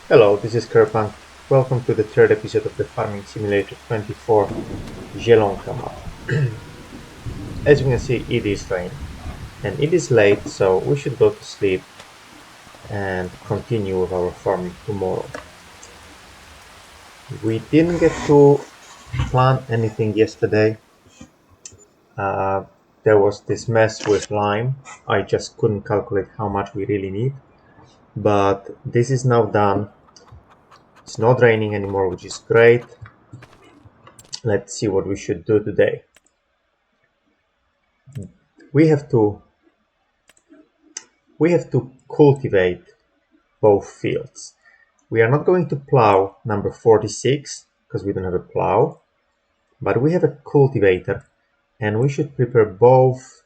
Hello, this is Kerpang. Welcome to the third episode of the Farming Simulator 24 Zielonka map. As you can see, it is raining and it is late, so we should go to sleep and continue with our farming tomorrow. We didn't get to plant anything yesterday. Uh, there was this mess with lime. I just couldn't calculate how much we really need, but this is now done. It's not raining anymore, which is great. Let's see what we should do today. We have to cultivate both fields. We are not going to plow number 46 because we don't have a plow, but we have a cultivator and we should prepare both.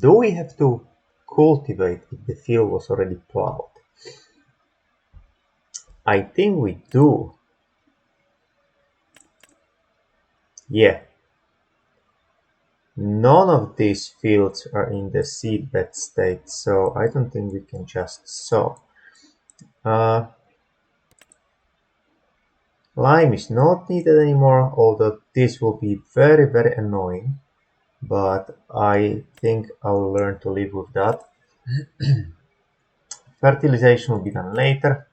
Do we have to cultivate if the field was already plowed? I think we do. Yeah. None of these fields are in the seedbed state, so I don't think we can just sow. Lime is not needed anymore, although this will be very annoying, but I think I'll learn to live with that. Fertilization will be done later.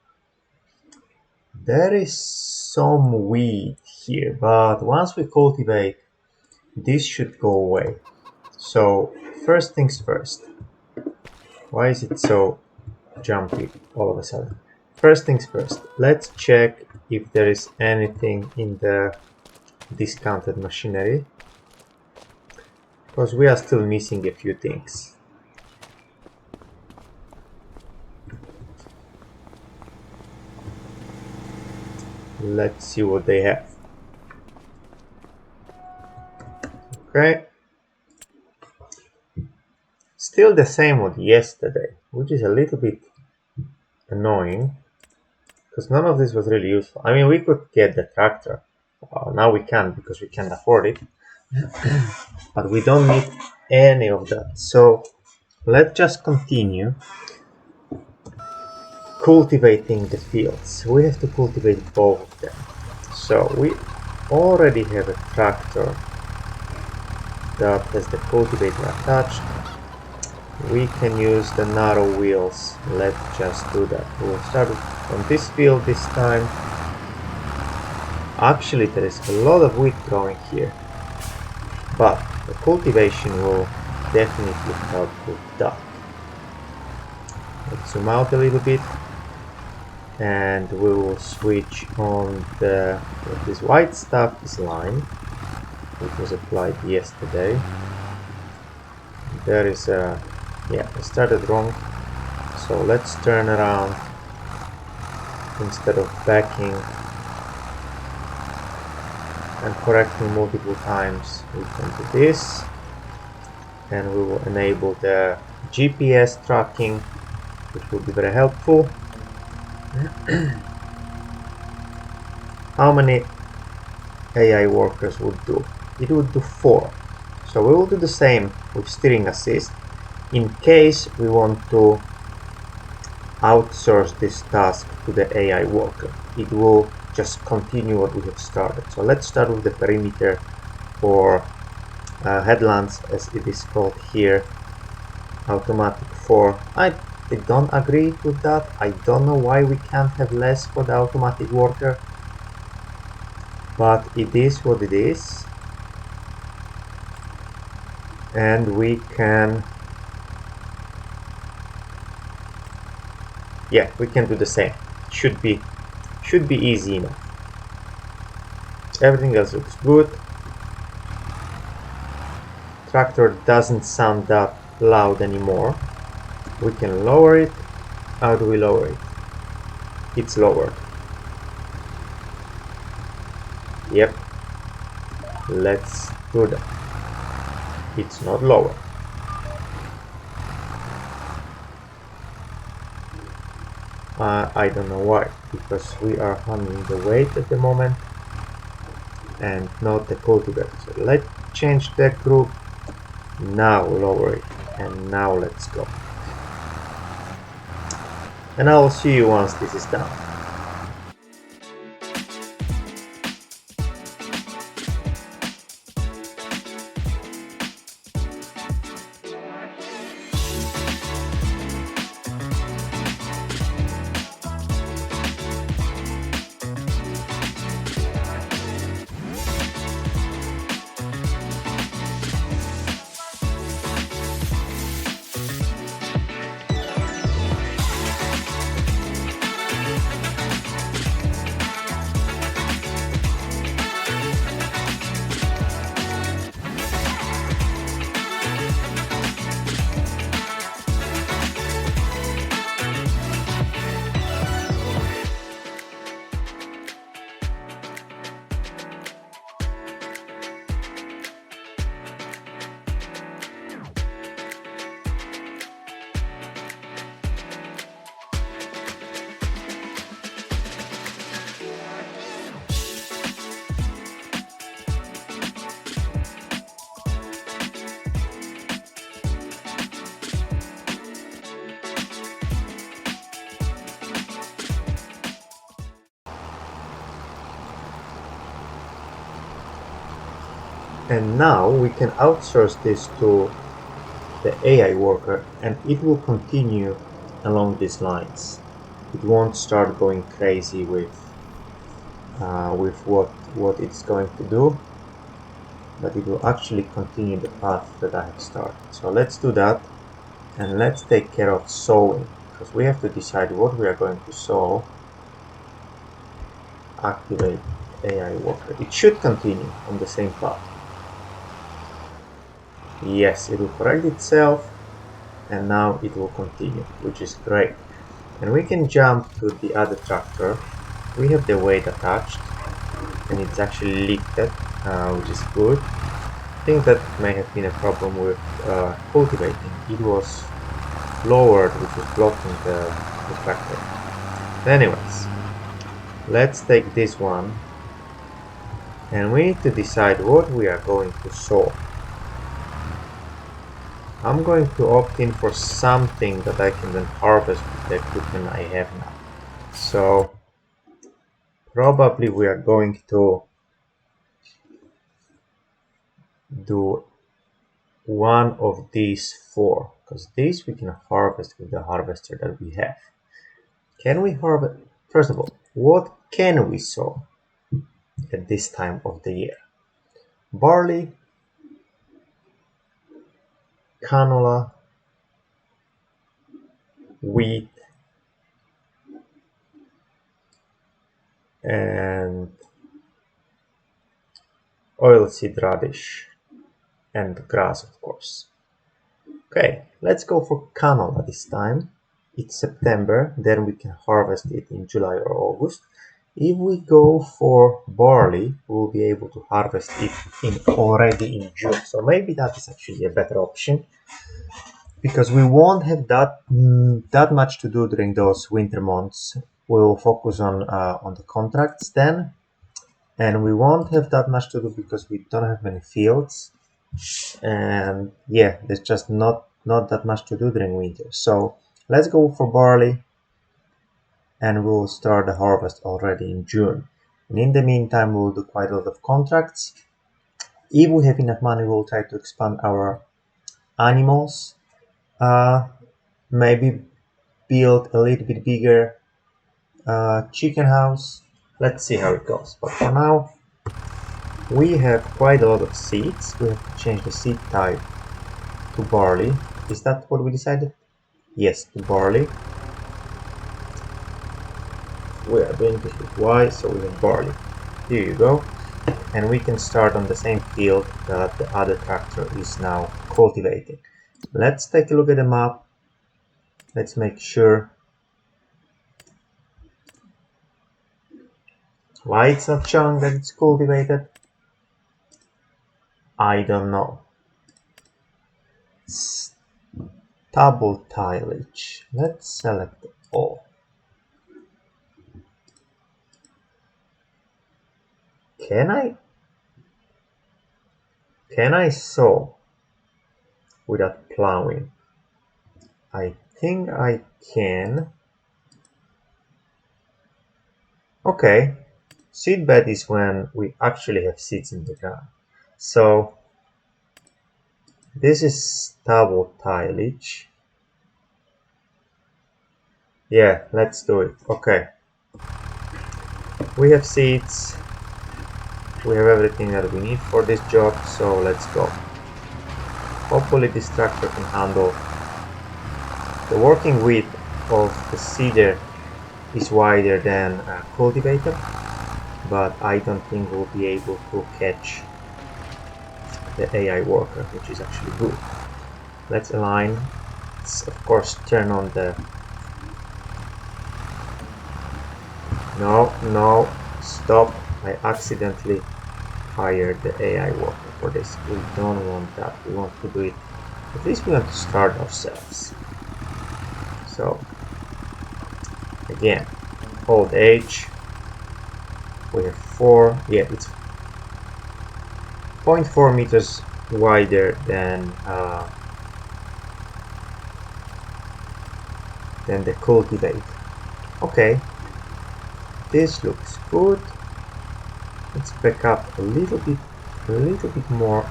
There is some weed here, but once we cultivate, this should go away. So first things first. Why is it so jumpy all of a sudden? First things first, let's check if there is anything in the discounted machinery, because we are still missing a few things. Let's see what they have. Okay. Still the same with yesterday, which is a little bit annoying, because none of this was really useful. I mean, we could get the tractor. Now we can't because we can't afford it. But we don't need any of that. So let's just continue cultivating the fields. We have to cultivate both of them. So we already have a tractor that has the cultivator attached. We can use the narrow wheels. Let's just do that. We'll start on this field this time. Actually, there is a lot of wheat growing here, but the cultivation will definitely help with that. Let's zoom out a little bit and we will switch on this white stuff is lime, which was applied yesterday. There is a I started wrong, so let's turn around. Instead of backing and correcting multiple times, we can do this, and we will enable the GPS tracking, which will be very helpful. How many AI workers would do? It would do 4. So we will do the same with steering assist in case we want to outsource this task to the AI worker. It will just continue what we have started. So let's start with the perimeter, or headlands as it is called here, automatic 4. I don't agree with that. I don't know why we can't have less for the automatic worker, but it is what it is, and we can we can do the same. Should be easy enough. Everything else looks good. Tractor doesn't sound that loud anymore. We can lower it. How do we lower it? It's lowered. Yep. Let's do that. It's not lower. I don't know why, because we are handling the weight at the moment and not the cultivator. So let's change that group. Now lower it, and now let's go. and I will see you once this is done. And now we can outsource this to the AI worker, and it will continue along these lines. It won't start going crazy with what it's going to do, but it will actually continue the path that I have started. So let's do that, and let's take care of sowing, because we have to decide what we are going to sow. Activate AI worker. It should continue on the same path. Yes, it will correct itself, and now it will continue, which is great. And we can jump to the other tractor. We have the weight attached, and it's actually lifted, which is good. I think that may have been a problem with cultivating. It was lowered, which was blocking the tractor. Anyways, let's take this one, and we need to decide what we are going to sow. I'm going to opt in for something that I can then harvest with the equipment I have now. So probably we are going to do one of these four, because these we can harvest with the harvester that we have. Can we harvest? First of all, what can we sow at this time of the year? Barley, canola, wheat, and oilseed radish, and grass, of course. Okay, let's go for canola this time. It's September, then we can harvest it in July or August. If we go for barley, we'll be able to harvest it already in June. So maybe that is actually a better option, because we won't have that much to do during those winter months. We'll focus on the contracts then, and we won't have that much to do because we don't have many fields, and yeah, there's just not that much to do during winter. So let's go for barley, and we'll start the harvest already in June. And in the meantime, we'll do quite a lot of contracts. If we have enough money, we'll try to expand our animals. Maybe build a little bit bigger chicken house. Let's see how it goes. But for now, we have quite a lot of seeds. We have to change the seed type to barley. Is that what we decided? Yes, to barley. We are doing this with Y, so we have barley. Here you go. And we can start on the same field that the other tractor is now cultivating. Let's take a look at the map. Let's make sure. Why it's not showing that it's cultivated? I don't know. Stubble tillage. Let's select all. Can I sow without plowing? I think I can. Okay, seedbed is when we actually have seeds in the ground. So this is stubble tillage. Yeah, let's do it. Okay, we have seeds. We have everything that we need for this job, so let's go. Hopefully this tractor can handle. The working width of the seeder is wider than a cultivator, but I don't think we'll be able to catch the AI worker, which is actually good. Let's align. Let's of course turn on the... No, stop. I accidentally hired the AI worker for this. We don't want that. We want to do it. At least we want to start ourselves. So again, hold H. We have 4. Yeah, it's 0.4 meters wider than the cultivate. Okay, this looks good. Let's back up a little bit more.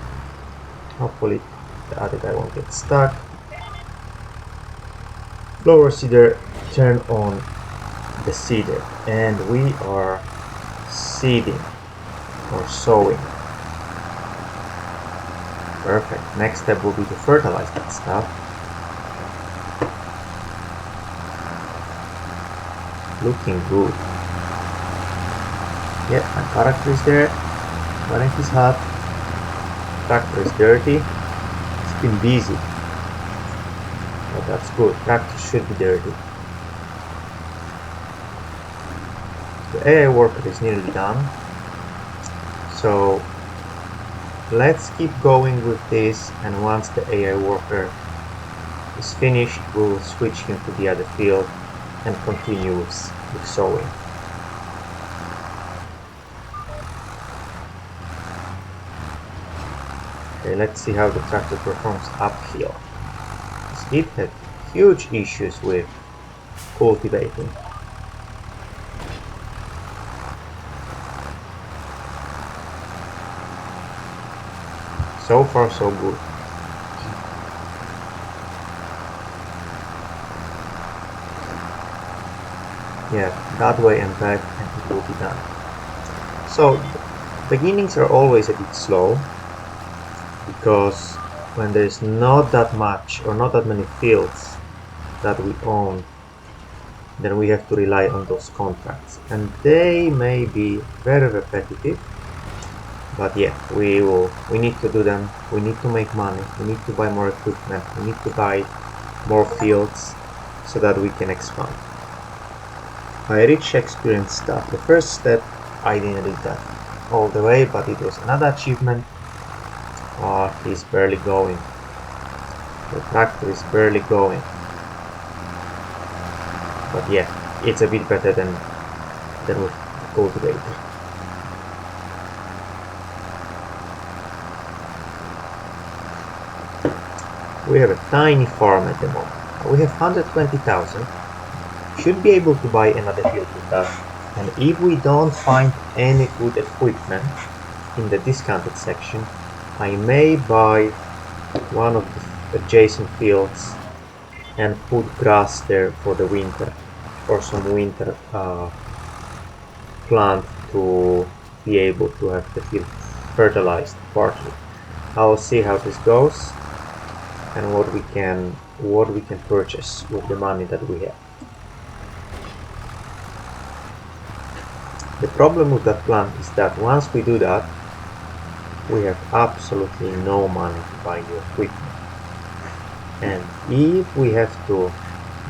Hopefully the other guy won't get stuck. Lower seeder, turn on the seeder, and we are seeding or sowing. Perfect. Next step will be to fertilize that stuff. Looking good. Yeah, my character is there. Wearing his hat. Tractor is dirty. It's been busy. But that's good. Tractor should be dirty. The AI worker is nearly done. So let's keep going with this, and once the AI worker is finished, we'll switch him to the other field and continue with sowing. Okay, let's see how the tractor performs uphill. It had huge issues with cultivating. So far so good. Yeah, that way and back, and it will be done. So beginnings are always a bit slow, because when there's not that much or not that many fields that we own, then we have to rely on those contracts, and they may be very repetitive. But yeah, we need to do them. We need to make money. We need to buy more equipment. We need to buy more fields so that we can expand. I reached experience stuff. The first step, I didn't read that all the way, but it was another achievement. He's barely going. The tractor is barely going. But yeah, it's a bit better than with the cultivator. We have a tiny farm at the moment. We have 120,000. Should be able to buy another field with that. And if we don't find any good equipment in the discounted section, I may buy one of the adjacent fields and put grass there for the winter, or some winter plant to be able to have the field fertilized partly. I'll see how this goes and what we can purchase with the money that we have. The problem with that plan is that once we do that, we have absolutely no money to buy new equipment. And if we have to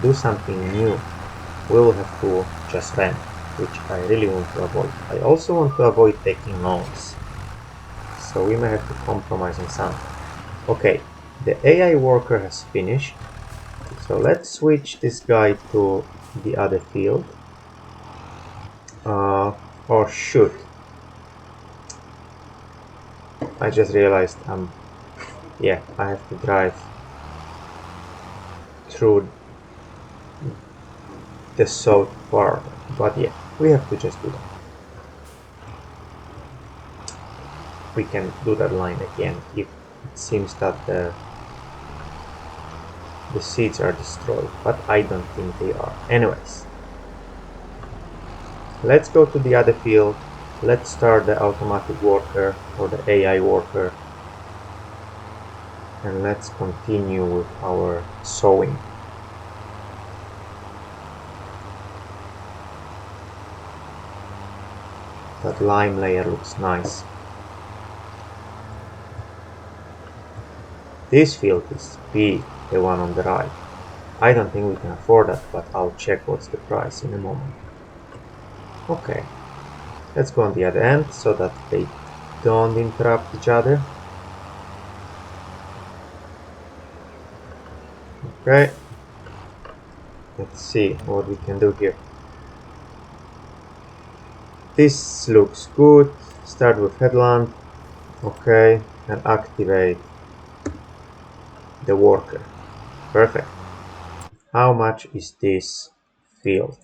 do something new, we'll have to just rent, which I really want to avoid. I also want to avoid taking loans, so we may have to compromise on something. Okay, the AI worker has finished, so let's switch this guy to the other field. Or should. I just realized yeah, I have to drive through the south part, but yeah, We have to just do that. We can do that line again if it seems that the seeds are destroyed, but I don't think they are. Anyways, let's go to the other field. Let's start the automatic worker or the AI worker, and let's continue with our sowing. That lime layer looks nice. This field is big, the one on the right. I don't think we can afford that, but I'll check what's the price in a moment. Okay, let's go on the other end so that they don't interrupt each other. Okay, let's see what we can do here. This looks good. Start with headland. Okay, and activate the worker. Perfect. How much is this field?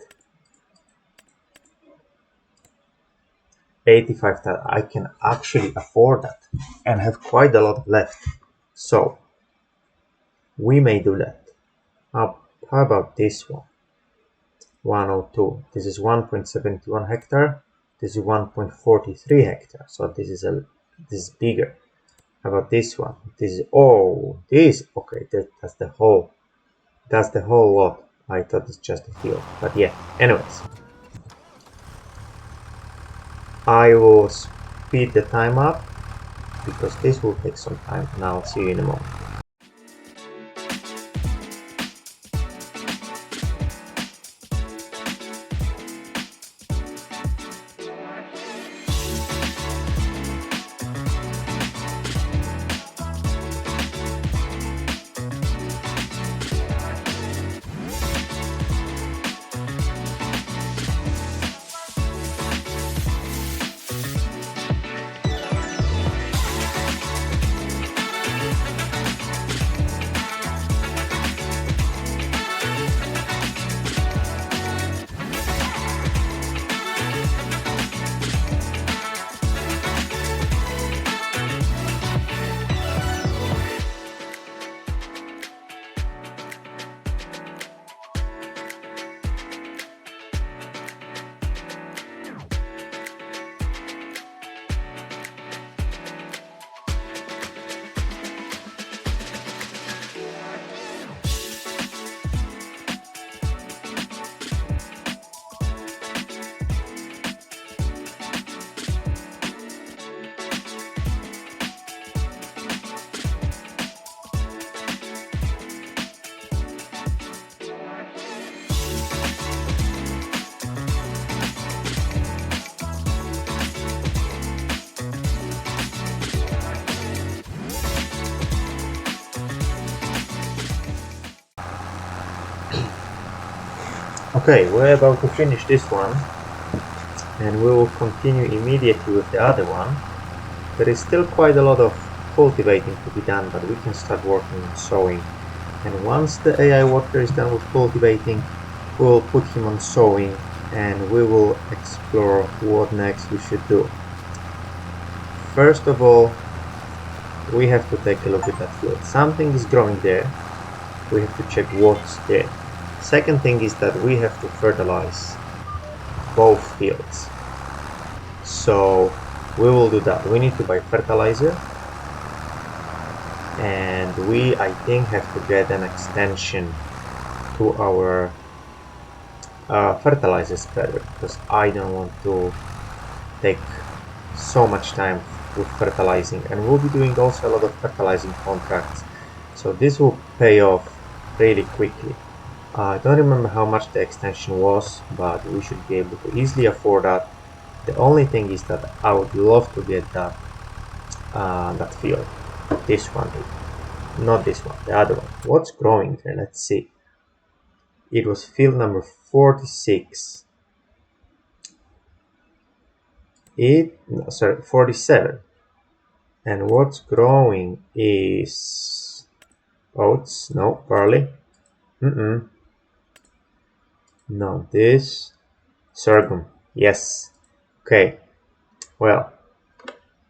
85,000. I can actually afford that and have quite a lot left. So we may do that. How about this one? 102. This is 1.71 hectare. This is 1.43 hectare. So this is bigger. How about this one? This is okay. That's the whole. That's the whole lot. I thought it's just a field, but yeah. Anyways, I will speed the time up because this will take some time, and I'll see you in a moment. Okay, we're about to finish this one, and we will continue immediately with the other one. There is still quite a lot of cultivating to be done, but we can start working on sowing. And once the AI worker is done with cultivating, we'll put him on sowing, and we will explore what next we should do. First of all, we have to take a look at that field. Something is growing there. We have to check what's there. Second thing is that we have to fertilize both fields. So we will do that. We need to buy fertilizer, and we, I think, have to get an extension to our fertilizer spreader, because I don't want to take so much time with fertilizing, and we'll be doing also a lot of fertilizing contracts, so this will pay off really quickly. I don't remember how much the extension was, but we should be able to easily afford that. The only thing is that I would love to get that field. This one, not this one, the other one. What's growing there? Let's see. It was field number 46. 47. And what's growing is oats, no, barley. No, this sorghum. Yes. Okay. Well,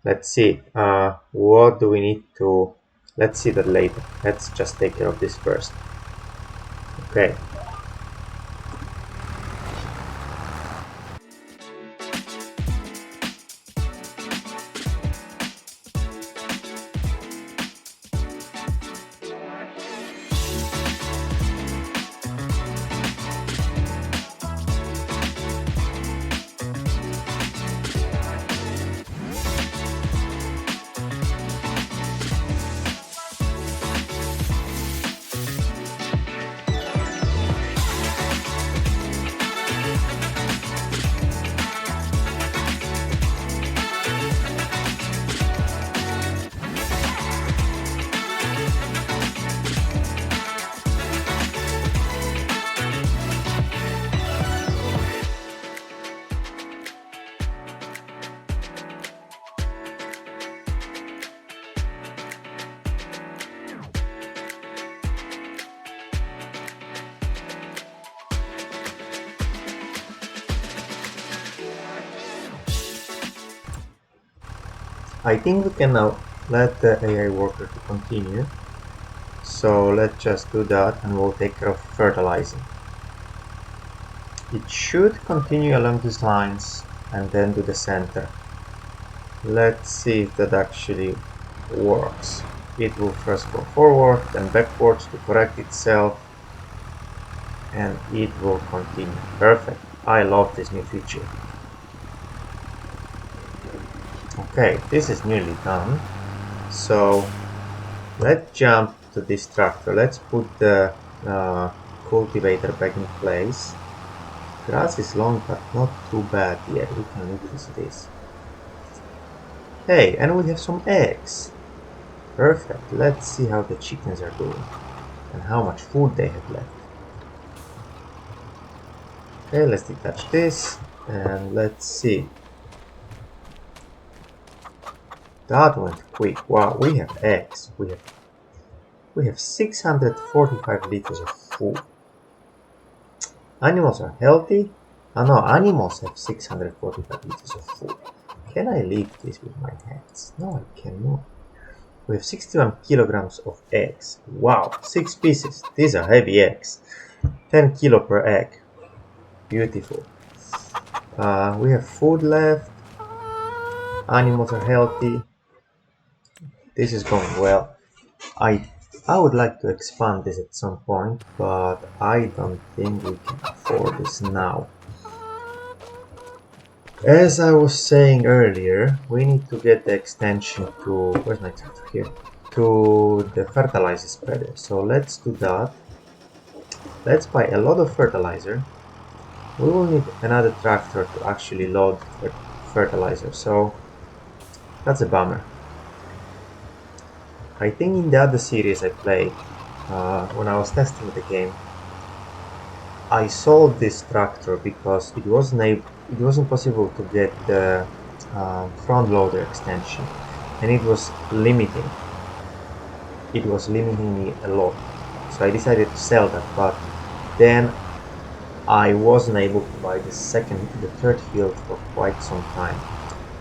let's see. What do we need to? Let's see that later. Let's just take care of this first. Okay. I think we can now let the AI worker to continue. So let's just do that and we'll take care of fertilizing. It should continue along these lines and then to the center. Let's see if that actually works. It will first go forward, then backwards to correct itself, and it will continue. Perfect. I love this new feature. Okay, this is nearly done. So let's jump to this tractor. Let's put the cultivator back in place. Grass is long, but not too bad yet. We can live with this. Hey, and we have some eggs. Perfect. Let's see how the chickens are doing and how much food they have left. Okay, let's detach this and let's see. That went quick. Wow, we have eggs. We have 645 liters of food. Animals are healthy. Oh no, animals have 645 liters of food. Can I lift this with my hands? No, I cannot. We have 61 kilograms of eggs. Wow, 6 pieces. These are heavy eggs. 10 kilo per egg. Beautiful. We have food left. Animals are healthy. This is going well. I I would like to expand this at some point, but I don't think we can afford this now. As I was saying earlier, we need to get the extension to where's my tractor here? To the fertilizer spreader. So let's do that. Let's buy a lot of fertilizer. We will need another tractor to actually load fertilizer. So that's a bummer. I think in the other series I played, when I was testing the game, I sold this tractor because it wasn't possible to get the front loader extension, and it was limiting me a lot. So I decided to sell that, but then I wasn't able to buy the third field for quite some time.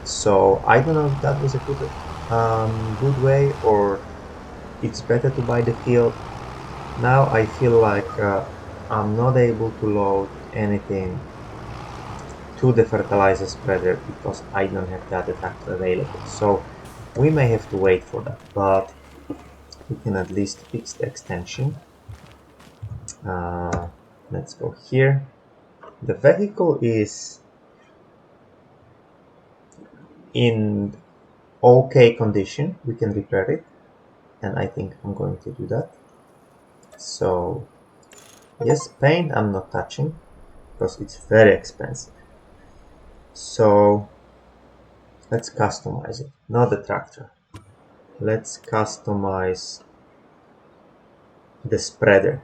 So I don't know if that was a good way, or it's better to buy the field. Now I feel like I'm not able to load anything to the fertilizer spreader because I don't have that tractor available. So we may have to wait for that, but we can at least fix the extension. Uh, let's go here. The vehicle is in okay condition. We can repair it, and I think I'm going to do that. So yes, paint I'm not touching because it's very expensive. So let's customize it, not the tractor. Let's customize the spreader.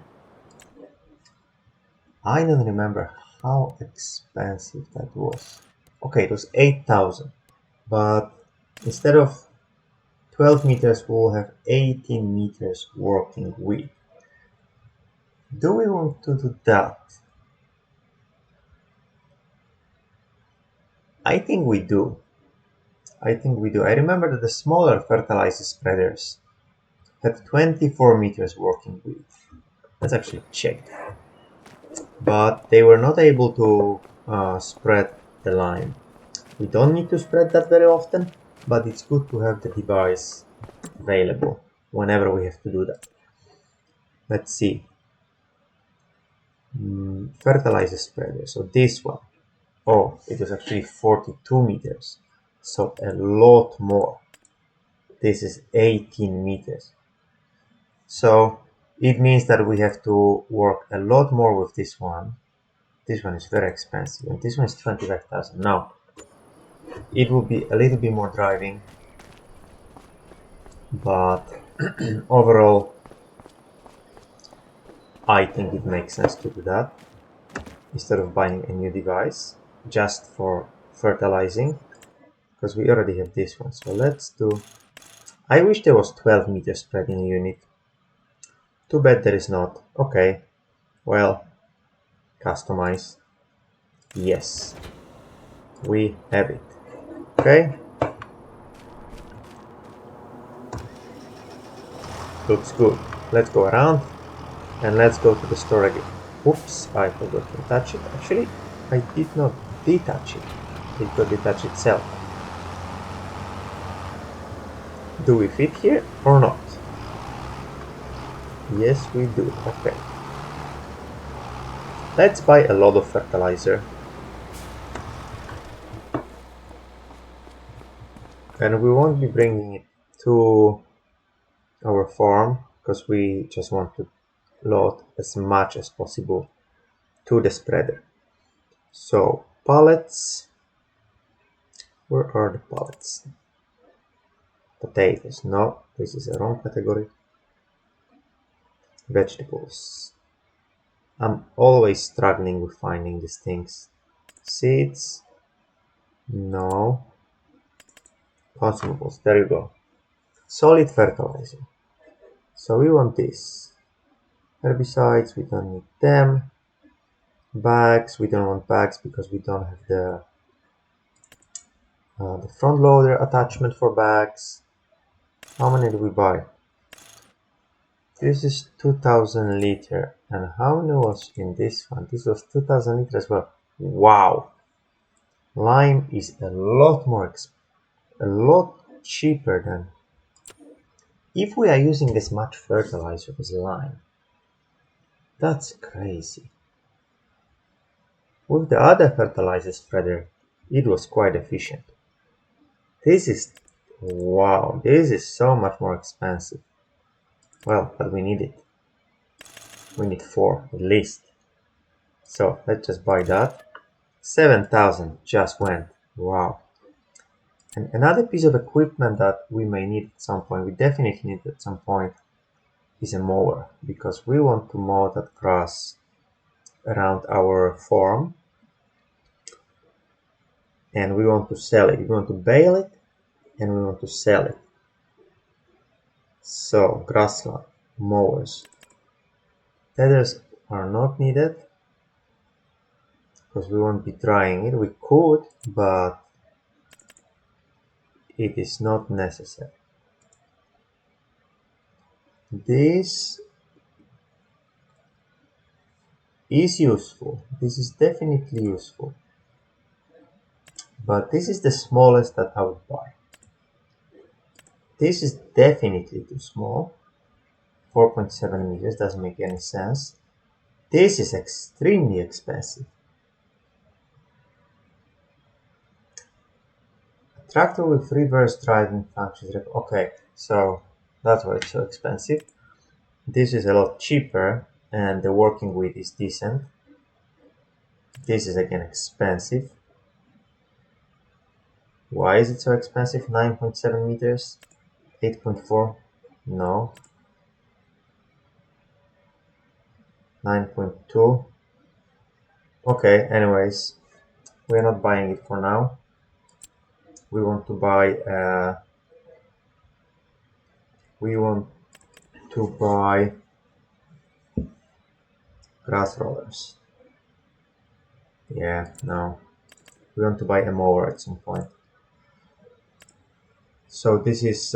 I don't remember how expensive that was. Okay, it was 8,000, but instead of 12 meters, we'll have 18 meters working with. Do we want to do that? I think we do. I think we do. I remember that the smaller fertilizer spreaders had 24 meters working width. Let's actually check that. But they were not able to spread the line. We don't need to spread that very often, but it's good to have the device available whenever we have to do that. Let's see. Fertilizer spreader. So this one. Oh, it was actually 42 meters. So a lot more. This is 18 meters. So it means that we have to work a lot more with this one. This one is very expensive, and this one is 25,000. Now, it will be a little bit more driving, but overall, I think it makes sense to do that instead of buying a new device just for fertilizing, because we already have this one. So let's do. I wish there was 12 meter spreading unit. Too bad there is not. Okay, well, customize. Yes, we have it. Okay, looks good. Let's go around and let's go to the store again. Oops, I forgot to touch it. Actually, I did not detach it. It got detached itself. Do we fit here or not? Yes, we do. Okay. Let's buy a lot of fertilizer. And we won't be bringing it to our farm because we just want to load as much as possible to the spreader. So pallets, where are the pallets? Potatoes, no, this is a wrong category. Vegetables. I'm always struggling with finding these things. Seeds, no. Consumables, there you go. Solid fertilizer. So we want this. Herbicides, we don't need them. Bags, we don't want bags because we don't have the front loader attachment for bags. How many do we buy? This is 2000 liter. And how many was in this one? This was 2000 liter as well. Wow! Lime is a lot cheaper than. If we are using as much fertilizer as lime, that's crazy. With the other fertilizer spreader, it was quite efficient. This is, wow, this is so much more expensive. Well, but we need it. We need 4 at least. So let's just buy that. 7,000 just went. Wow. And another piece of equipment that we may need at some point, we definitely need at some point, is a mower, because we want to mow that grass around our farm and we want to sell it. We want to bale it and we want to sell it. So grass mowers. Tethers are not needed because we won't be trying it. We could, but it is not necessary. This is useful. This is definitely useful. But this is the smallest that I would buy. This is definitely too small. 4.7 meters doesn't make any sense. This is extremely expensive. A tractor with reverse driving functions. Okay, so that's why it's so expensive. This is a lot cheaper and the working width is decent. This is again expensive. Why is it so expensive? 9.7 meters, 8.4, no, 9.2. Okay, anyways, we're not buying it for now. We want to buy grass rollers. Yeah, no. We want to buy a mower at some point. So this is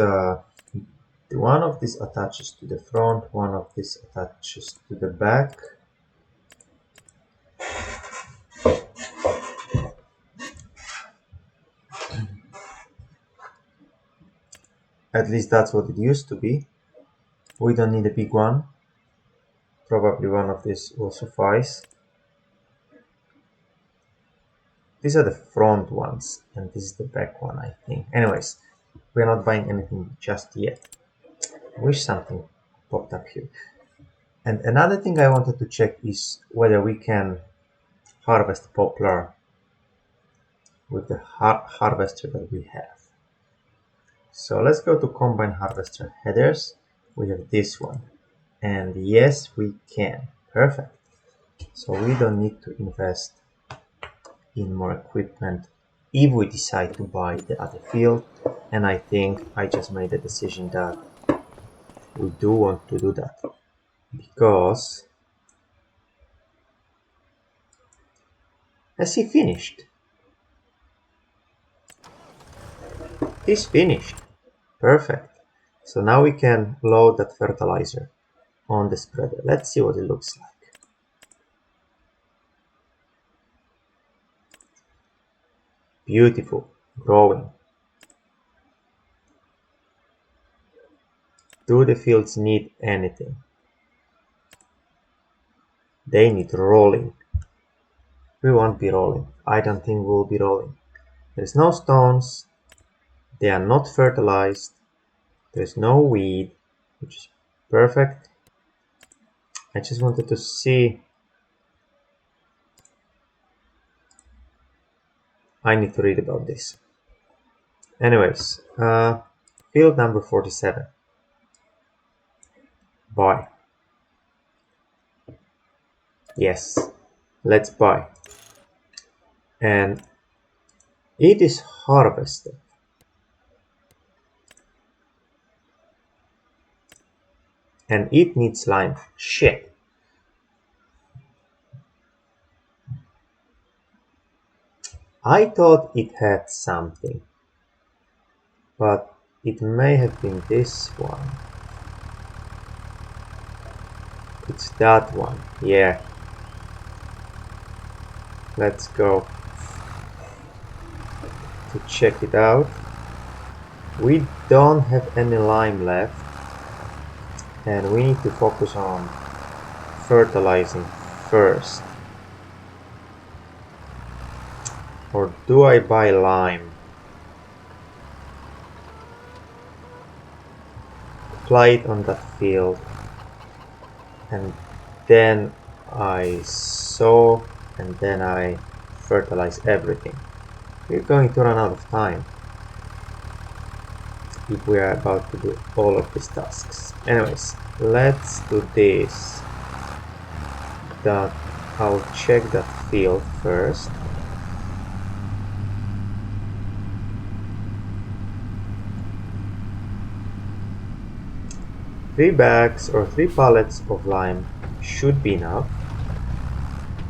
one of these attaches to the front, one of these attaches to the back. At least that's what it used to be. We don't need a big one. Probably one of these will suffice. These are the front ones, and this is the back one, I think. Anyways, we're not buying anything just yet. I wish something popped up here. And another thing I wanted to check is whether we can harvest poplar with the harvester that we have. So let's go to combine harvester headers. We have this one. And yes, we can. Perfect. So we don't need to invest in more equipment if we decide to buy the other field. And I think I just made a decision that we do want to do that. Because has he finished? He's finished. Perfect. So now we can load that fertilizer on the spreader. Let's see what it looks like. Beautiful. Growing. Do the fields need anything? They need rolling. We won't be rolling. I don't think we'll be rolling. There's no stones. They are not fertilized. There's no weed, which is perfect. I just wanted to see. I need to read about this. Anyways, field number 47. Buy. Yes, let's buy. And it is harvested. And it needs lime. Shit. I thought it had something. But it may have been this one. It's that one. Yeah. Let's go to check it out. We don't have any lime left. And we need to focus on fertilizing first. Or do I buy lime? Apply it on that field. And then I sow and then I fertilize everything. We're going to run out of time if we are about to do all of these tasks. Anyways, let's do this. That I'll check that field first. Three bags or 3 pallets of lime should be enough,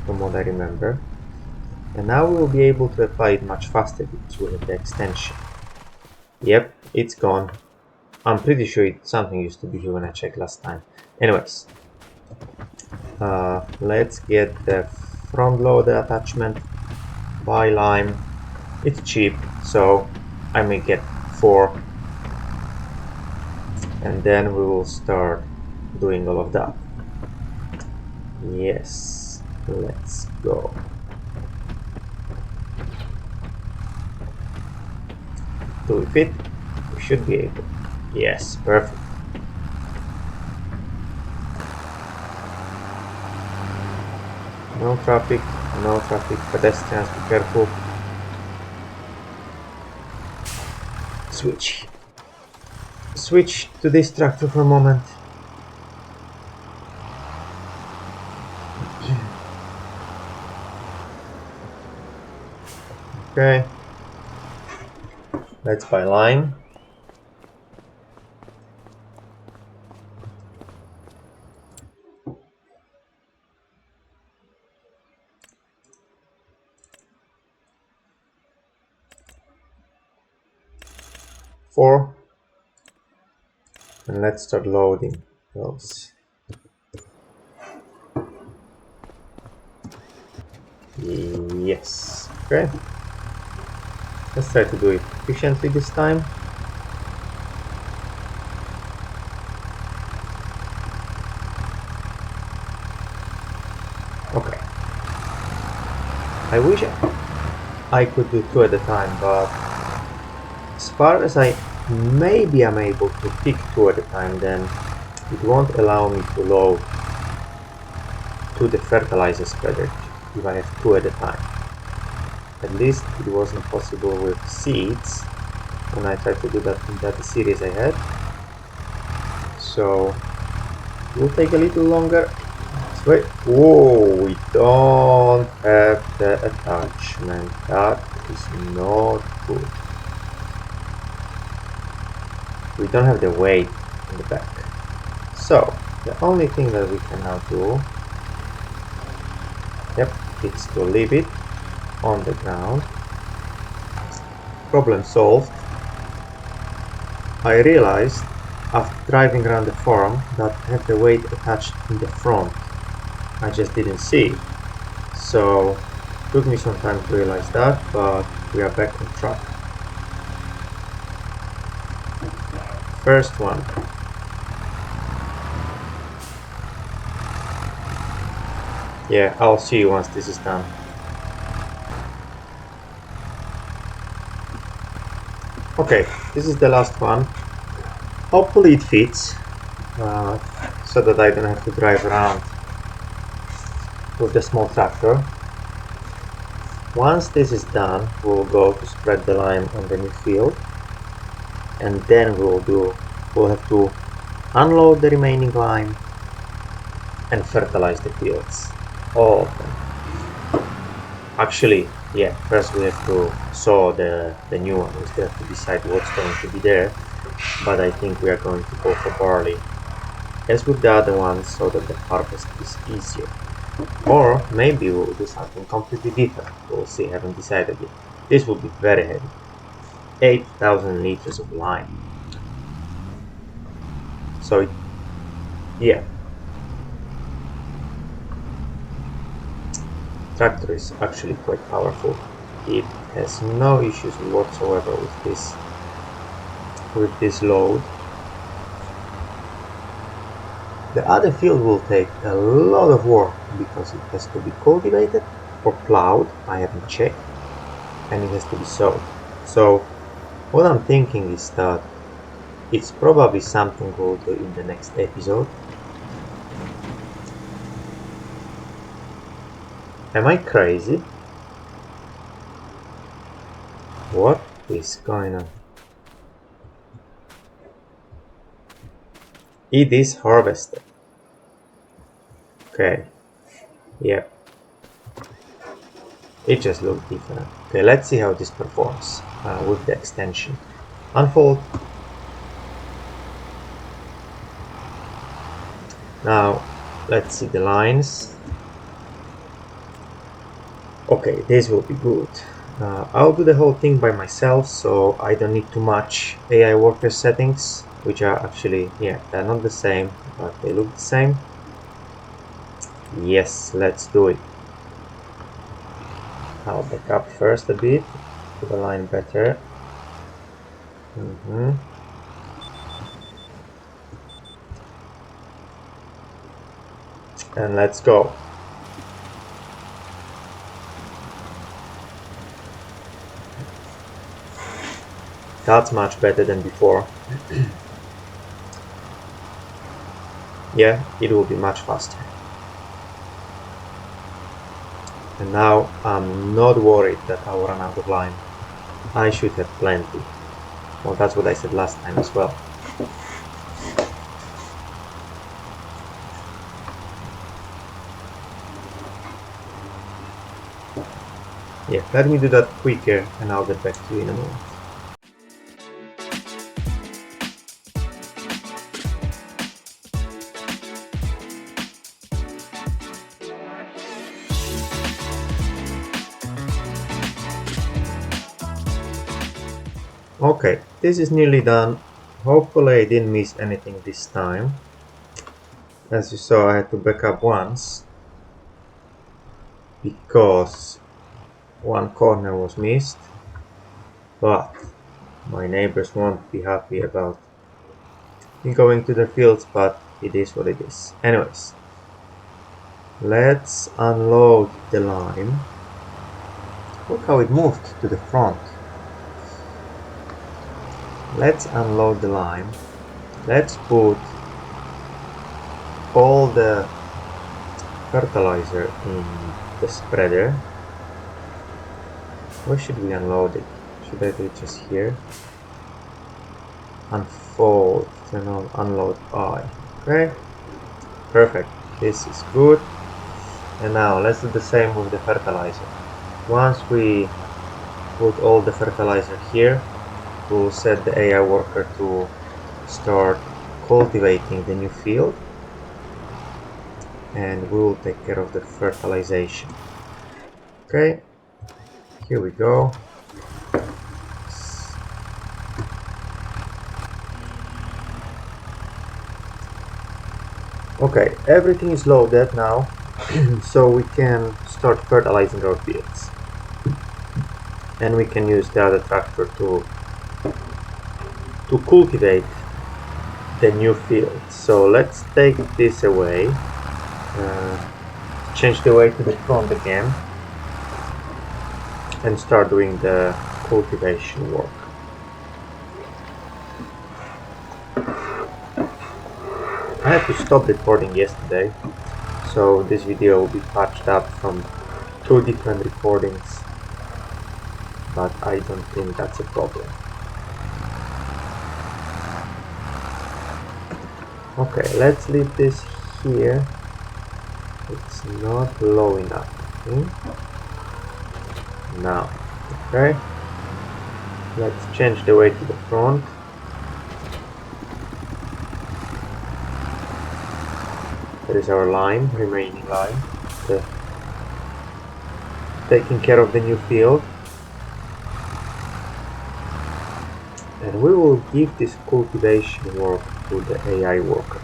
from what I remember. And now we'll be able to apply it much faster because we have the extension. Yep, it's gone. I'm pretty sure something used to be here when I checked last time. Anyways, let's get the front loader attachment. Buy lime. It's cheap, so I may get 4. And then we will start doing all of that. Yes, let's go. Do we fit? We should be able. Yes, perfect. No traffic, no traffic. Pedestrians, be careful. Switch to this tractor for a moment. Okay. Let's buy lime. 4. And let's start loading those. Yes. Okay. Let's try to do it efficiently this time. Okay. I wish I could do 2 at a time, but as far as I maybe am able to pick 2 at a time, then it won't allow me to load to the fertilizer spreader if I have 2 at a time. At least it wasn't possible with seeds when I tried to do that in that series I had. So it will take a little longer. Let's wait. Whoa, we don't have the attachment. That is not good. We don't have the weight in the back. So the only thing that we can now do, yep, it's to leave it on the ground. Problem solved. I realized after driving around the farm that I have the weight attached in the front. I just didn't see it. So it took me some time to realize that, but we are back on track. First one. Yeah, I'll see you once this is done. Okay, this is the last one. Hopefully it fits, so that I don't have to drive around with the small tractor. Once this is done, we'll go to spread the lime on the new field, and then we'll have to unload the remaining lime and fertilize the fields, all of them. Actually, yeah, first we have to sow the new one. We still have to decide what's going to be there, but I think we are going to go for barley as with the other ones, so that the harvest is easier. Or maybe we'll do something completely different. We'll see, haven't decided yet. This will be very heavy. 8,000 liters of lime. So, yeah. Tractor is actually quite powerful. It has no issues whatsoever with this load. The other field will take a lot of work because it has to be cultivated or plowed, I haven't checked, and it has to be sowed. So what I'm thinking is that it's probably something we'll do in the next episode. Am I crazy? What is going on? It is harvested. Okay. Yep. It just looks different. Okay, let's see how this performs with the extension. Unfold. Now, let's see the lines. Okay, this will be good. I'll do the whole thing by myself, so I don't need too much AI worker settings, which are actually, yeah, they're not the same, but they look the same. Yes, let's do it. I'll back up first a bit to align better. And let's go. That's much better than before. Yeah, it will be much faster. And now I'm not worried that I'll run out of lime. I should have plenty. Well, that's what I said last time as well. Yeah, let me do that quicker and I'll get back to you in a moment. Okay, this is nearly done. Hopefully I didn't miss anything this time. As you saw, I had to back up once because one corner was missed, but my neighbors won't be happy about me going to the fields, but it is what it is. Anyways, let's unload the lime. Look how it moved to the front. Let's unload the lime. Let's put all the fertilizer in the spreader. Where should we unload it? Should I do it just here? Unfold, turn on unload I. Okay, perfect. This is good. And now let's do the same with the fertilizer. Once we put all the fertilizer here, we'll set the AI worker to start cultivating the new field, and we will take care of the fertilization. Okay, here we go. Okay, everything is loaded now, so we can start fertilizing our fields. And we can use the other tractor to cultivate the new field. So let's take this away, change the way to the front again, and start doing the cultivation work. I had to stop recording yesterday, so this video will be patched up from 2 different recordings, but I don't think that's a problem. Okay, let's leave this here. It's not low enough, I think. Now, okay. Let's change the way to the front. There is our line, remaining line, taking care of the new field. And we will give this cultivation work to the AI worker.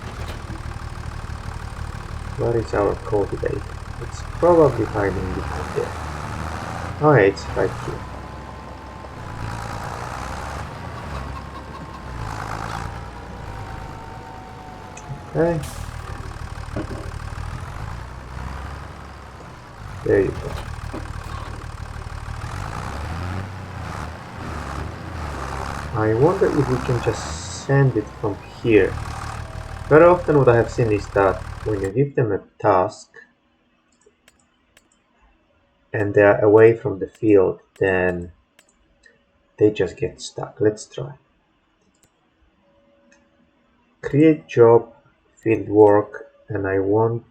Where is our cultivator? It's probably hiding behind there. Oh yeah, it's right here. Okay. There you go. I wonder if we can just send it from here. Very often what I have seen is that when you give them a task and they are away from the field, then they just get stuck. Let's try. Create job, field work, and I want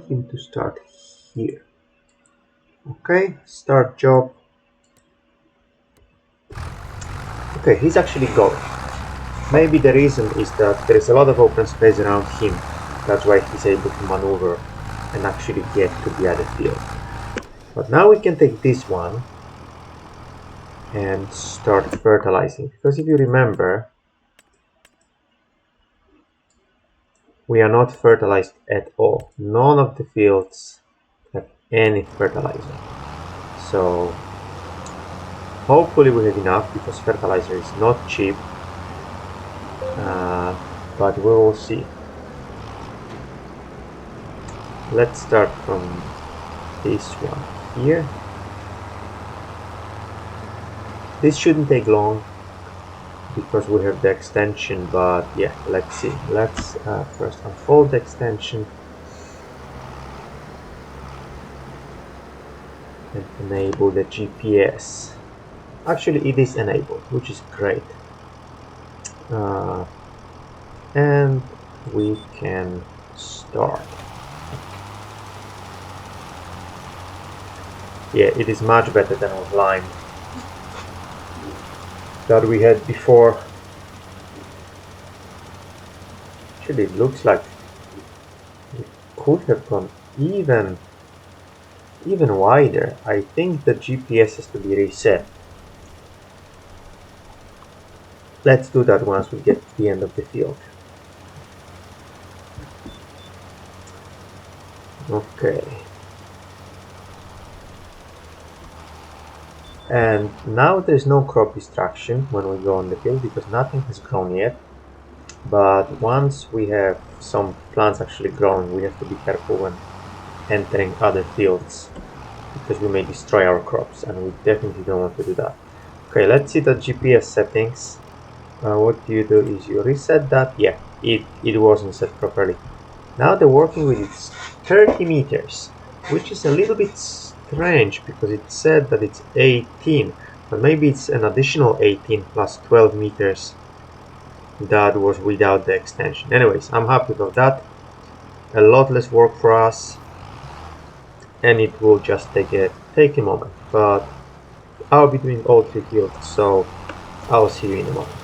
him to start here. Okay, start job. Okay, he's actually going. Maybe the reason is that there is a lot of open space around him. That's why he's able to maneuver and actually get to the other field. But now we can take this one and start fertilizing. Because if you remember, we are not fertilized at all. None of the fields have any fertilizer. So hopefully we have enough, because fertilizer is not cheap. But we will see. Let's start from this one here. This shouldn't take long because we have the extension, but yeah, let's see. Let's first unfold the extension and enable the GPS. Actually, it is enabled, which is great. And we can start. Yeah, it is much better than with lime that we had before. Actually, it looks like it could have gone even wider. I think the GPS has to be reset. let's do that once we get to the end of the field. Okay. And now there's no crop destruction when we go on the field because nothing has grown yet. But once we have some plants actually growing, we have to be careful when entering other fields because we may destroy our crops, and we definitely don't want to do that. Okay, let's see the GPS settings. What you do is you reset that. Yeah, it wasn't set properly. Now they're working with its 30 meters, which is a little bit strange because it said that it's 18, but maybe it's an additional 18 plus 12 meters that was without the extension. Anyways, I'm happy with that. A lot less work for us, and it will just take a moment. But I'll be doing all 3 fields, so I'll see you in a moment.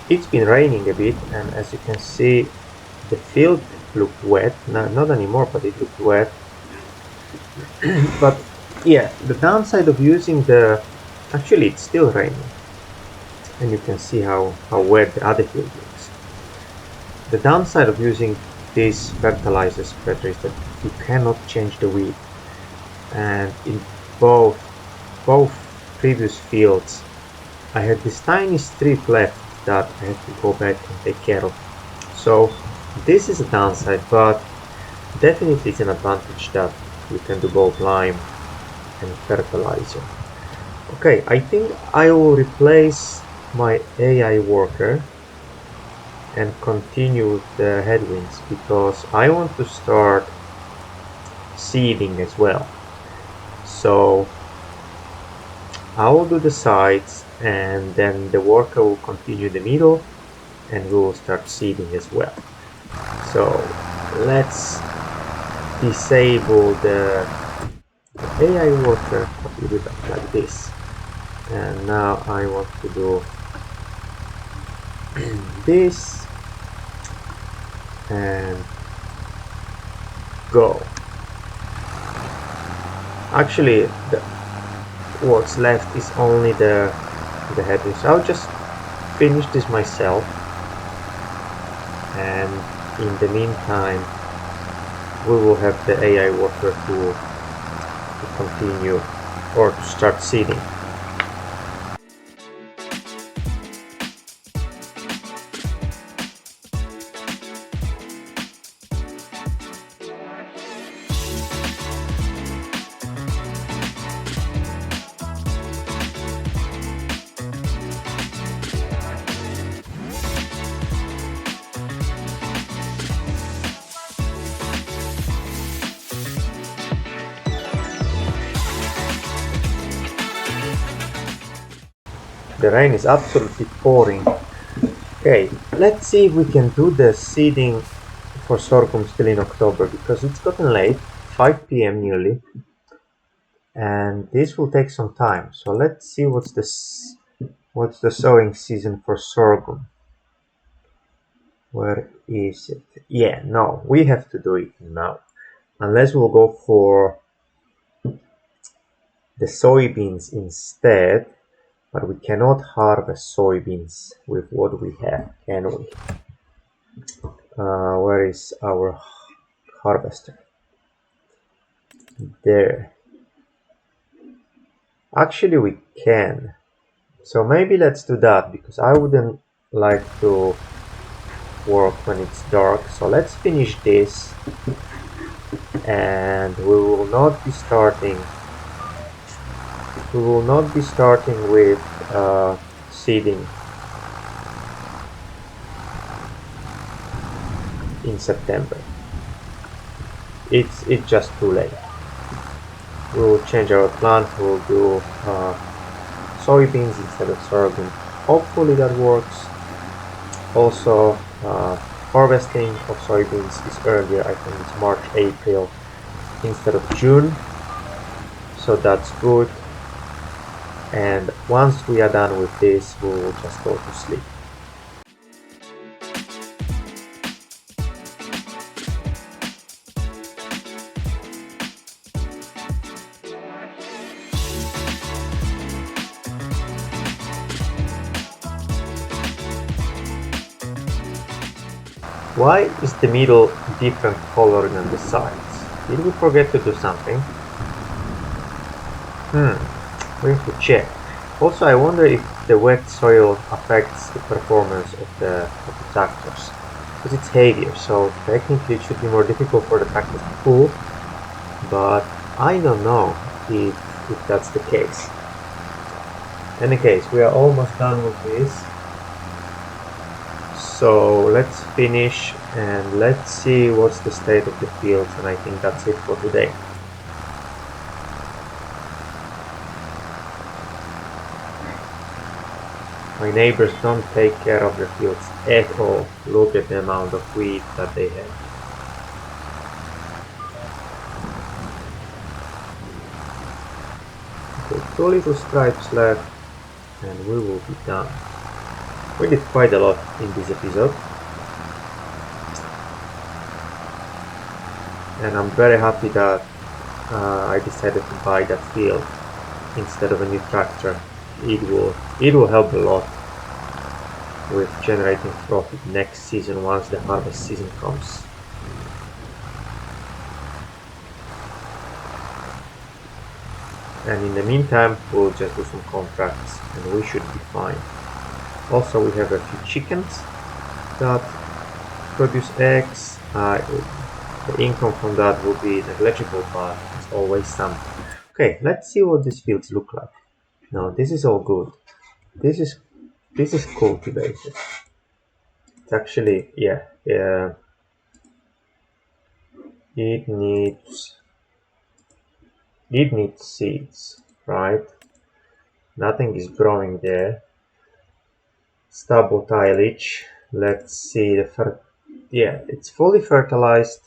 It's been raining a bit, and as you can see, the field looked wet. Not anymore, but it looked wet. But yeah, the downside of using actually it's still raining, and you can see how wet the other field looks. The downside of using this fertilizer spreader is that you cannot change the width, and in both previous fields I had this tiny strip left that I have to go back and take care of. So this is a downside, but definitely it's an advantage that you can do both lime and fertilizer. Okay, I think I will replace my AI worker and continue with the headwinds because I want to start seeding as well. So I will do the sides, and then the worker will continue the middle, and we will start seeding as well. So let's disable the AI worker a little bit like this, and now I want to do this and go. Actually, what's left is only the headings. I'll just finish this myself, and in the meantime we will have the AI worker to continue or to start seeding. The rain is absolutely pouring. Okay, let's see if we can do the seeding for sorghum still in October because it's gotten late, 5 p.m. nearly, and this will take some time. So let's see what's the sowing season for sorghum. Where is it? Yeah, no, we have to do it now. Unless we'll go for the soybeans instead, but we cannot harvest soybeans with what we have, can we? Where is our harvester? There. Actually, we can. So maybe let's do that because I wouldn't like to work when it's dark. So let's finish this, and we will not be starting. We will not be starting with seeding in September. It's just too late. we will change our plan. We'll do soybeans instead of sorghum. Hopefully that works. Also, harvesting of soybeans is earlier. I think it's March, April instead of June. So that's good. And once we are done with this, we will just go to sleep. Why is the middle different color than the sides? Did we forget to do something? We have to check. Also, I wonder if the wet soil affects the performance of the tractors. Because it's heavier, so technically it should be more difficult for the tractors to pull. But I don't know if that's the case. In any case, we are almost done with this. So let's finish and let's see what's the state of the fields, and I think that's it for today. My neighbors don't take care of their fields at all. Look at the amount of weed that they have. Okay, 2 little stripes left and we will be done. We did quite a lot in this episode. And I'm very happy that I decided to buy that field instead of a new tractor. It will help a lot with generating profit next season once the harvest season comes. And in the meantime, we'll just do some contracts and we should be fine. Also, we have a few chickens that produce eggs. The income from that will be negligible, but it's always something. Okay, let's see what these fields look like. Now, this is all good. This is cultivated. It's actually, yeah, it needs seeds, right? Nothing is growing there. Stubble tillage. Let's see yeah, it's fully fertilized.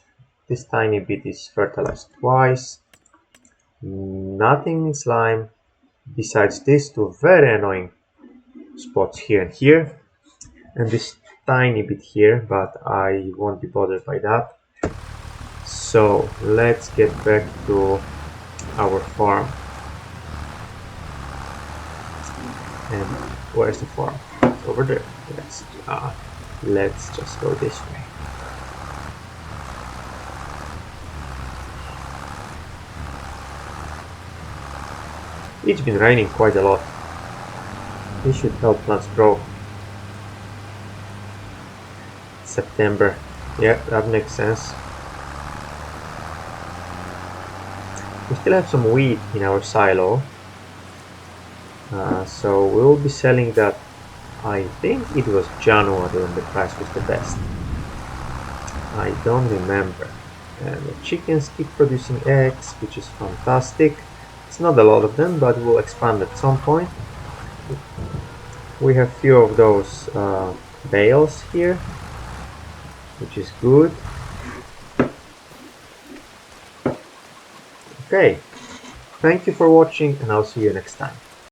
This tiny bit is fertilized twice. Nothing in slime besides these two very annoying spots here and here, and this tiny bit here, but I won't be bothered by that. So let's get back to our farm. And where's the farm? It's over there. Let's just go this way. It's been raining quite a lot. This should help plants grow. September. Yeah, that makes sense. We still have some wheat in our silo. So we will be selling that. I think it was January when the price was the best. I don't remember. And the chickens keep producing eggs, which is fantastic. It's not a lot of them, but we'll expand at some point. We have few of those bales here, which is good. Okay, thank you for watching and I'll see you next time.